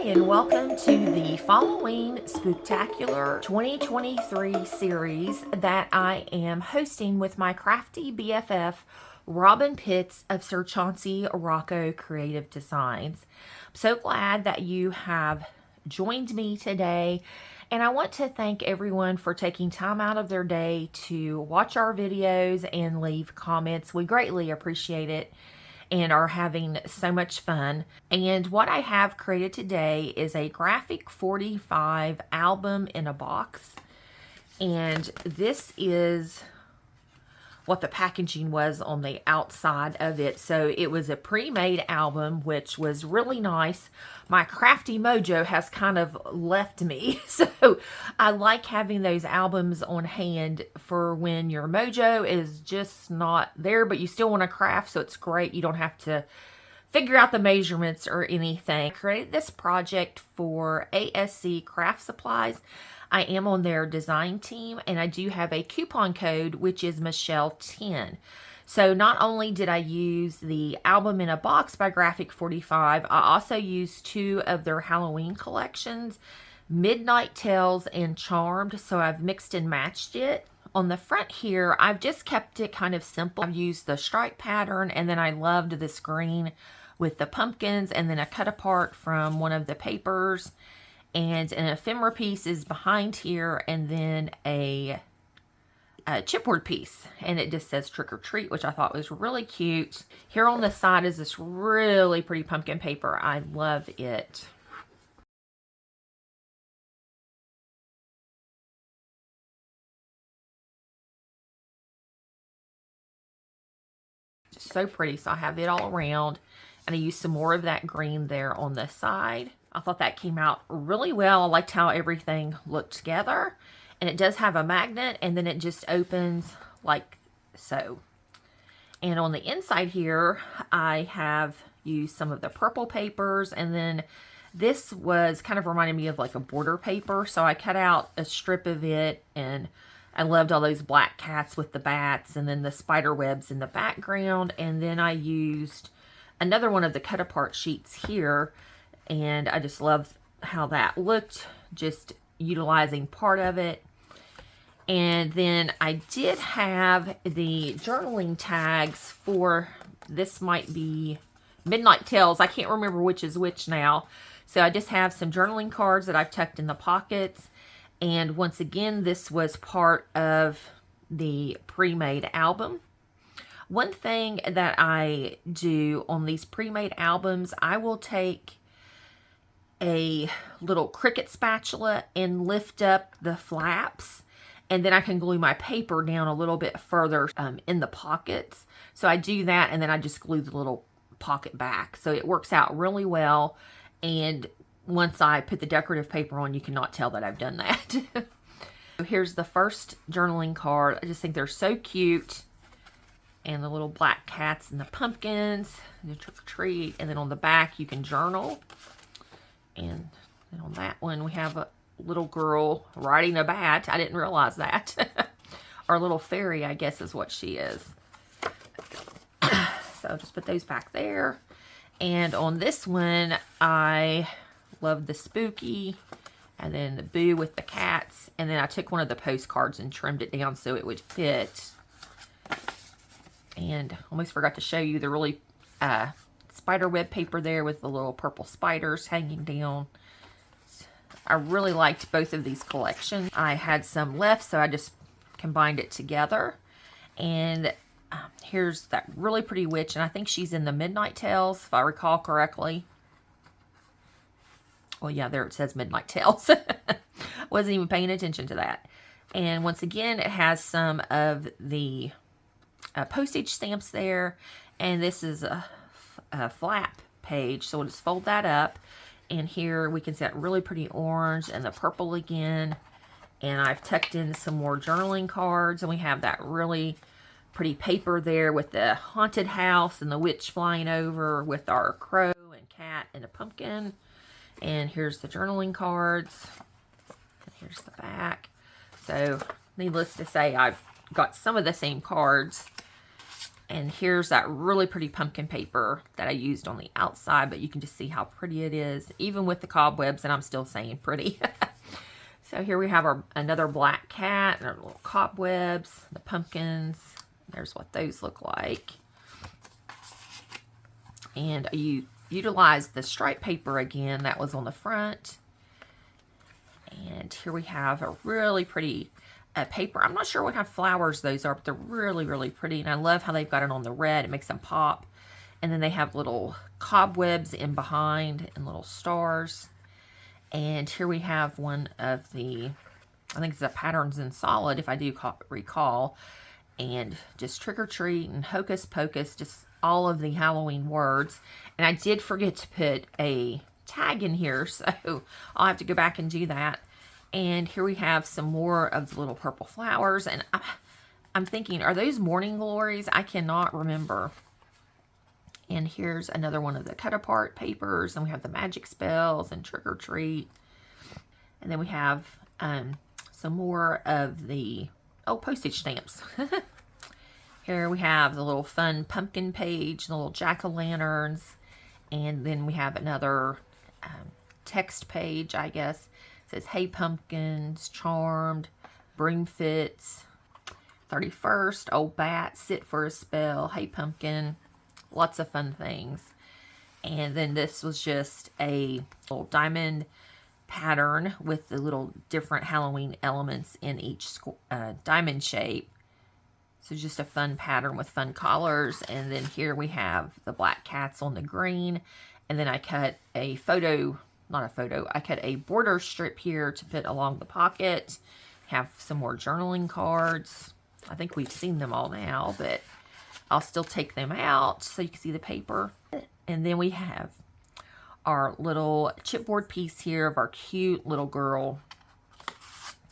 And welcome to the Falloween Spooktacular 2023 series that I am hosting with my crafty BFF, Robyn Pitts of Sir Chauncey ROCCO Creative Designs. I'm so glad that you have joined me today, and I want to thank everyone for taking time out of their day to watch our videos and leave comments. We greatly appreciate it and are having so much fun. And what I have created today is a graphic 45 album in a box. And this is what the packaging was on the outside of it. So it was a pre-made album, which was really nice. My crafty mojo has kind of left me. So I like having those albums on hand for when your mojo is just not there, but you still want to craft. So it's great. You don't have to figure out the measurements or anything. I created this project for ASC Craft Supplies. I am on their design team, and I do have a coupon code, which is Michelle10. So not only did I use the album in a box by Graphic 45, I also used two of their Halloween collections, Midnight Tales and Charmed. So I've mixed and matched it. On the front here, I've just kept it kind of simple. I've used the stripe pattern, and then I loved this green with the pumpkins, and then a cut apart from one of the papers. And an ephemera piece is behind here, and then a chipboard piece, and it just says trick or treat, which I thought was really cute. Here on the side is this really pretty pumpkin paper. I love it. Just so pretty. So I have it all around, and I used some more of that green there on the side. I thought that came out really well. I liked how everything looked together. And it does have a magnet, and then it just opens like so. And on the inside here, I have used some of the purple papers, and then this was kind of reminding me of like a border paper. So I cut out a strip of it, and I loved all those black cats with the bats, and then the spider webs in the background. And then I used another one of the cut apart sheets here, and I just love how that looked, just utilizing part of it. And then I did have the journaling tags for, this might be Midnight Tales. I can't remember which is which now. So I just have some journaling cards that I've tucked in the pockets. And once again, this was part of the pre-made album. One thing that I do on these pre-made albums, I will take a little Cricut spatula and lift up the flaps, and then I can glue my paper down a little bit further in the pockets. So I do that, and then I just glue the little pocket back. So it works out really well, and once I put the decorative paper on, you cannot tell that I've done that. Here's the first journaling card. I just think they're so cute. And the little black cats and the pumpkins, the trick or treat, and then on the back you can journal. And then on that one, we have a little girl riding a bat. I didn't realize that. Or a little fairy, I guess is what she is. So just put those back there. And on this one, I love the spooky, and then the boo with the cats. And then I took one of the postcards and trimmed it down so it would fit. And almost forgot to show you the really spider web paper there with the little purple spiders hanging down. I really liked both of these collections. I had some left, so I just combined it together. And here's that really pretty witch, and I think she's in the Midnight Tales, if I recall correctly. Well, yeah, there it says Midnight Tales. Wasn't even paying attention to that. And once again, it has some of the postage stamps there. And this is a flap page, so we'll just fold that up. And here we can see that really pretty orange and the purple again. And I've tucked in some more journaling cards, and we have that really pretty paper there with the haunted house and the witch flying over with our crow and cat and a pumpkin. And here's the journaling cards. And here's the back. So, needless to say, I've got some of the same cards. And here's that really pretty pumpkin paper that I used on the outside, but you can just see how pretty it is, even with the cobwebs, and I'm still saying pretty. So here we have another black cat and our little cobwebs, the pumpkins. There's what those look like. And you utilized the stripe paper again that was on the front. And here we have a really pretty paper. I'm not sure what kind of flowers those are, but they're really, really pretty. And I love how they've got it on the red. It makes them pop. And then they have little cobwebs in behind and little stars. And here we have one of the, I think it's the Patterns in Solid, if I do recall. And just Trick or Treat and Hocus Pocus, just all of the Halloween words. And I did forget to put a tag in here, so I'll have to go back and do that. And here we have some more of the little purple flowers. And I'm thinking, are those Morning Glories? I cannot remember. And here's another one of the cut apart papers. And we have the magic spells and Trick or Treat. And then we have some more of the, postage stamps. Here we have the little fun pumpkin page, the little jack-o'-lanterns. And then we have another text page, I guess. It says, hey pumpkins, charmed, broom fits, 31st, old bat, sit for a spell, hey pumpkin, lots of fun things. And then this was just a little diamond pattern with the little different Halloween elements in each diamond shape. So just a fun pattern with fun colors. And then here we have the black cats on the green. And then I cut a I cut a border strip here to put along the pocket. Have some more journaling cards. I think we've seen them all now, but I'll still take them out so you can see the paper. And then we have our little chipboard piece here of our cute little girl.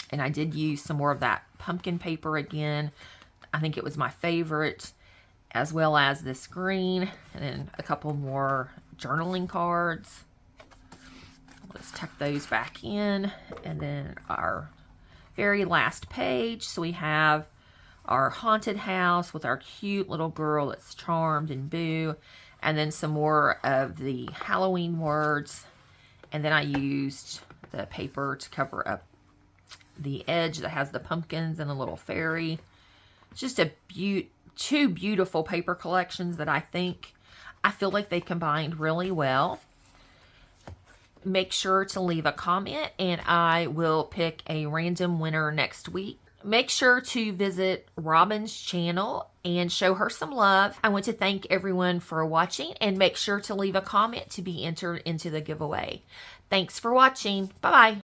And I did use some more of that pumpkin paper again. I think it was my favorite, as well as this green. And then a couple more journaling cards. Let's tuck those back in. And then our very last page. So we have our haunted house with our cute little girl that's charmed and boo. And then some more of the Halloween words. And then I used the paper to cover up the edge that has the pumpkins and a little fairy. It's just two beautiful paper collections that I feel like they combined really well. Make sure to leave a comment and I will pick a random winner next week. Make sure to visit Robyn's channel and show her some love. I want to thank everyone for watching and make sure to leave a comment to be entered into the giveaway. Thanks for watching. Bye-bye.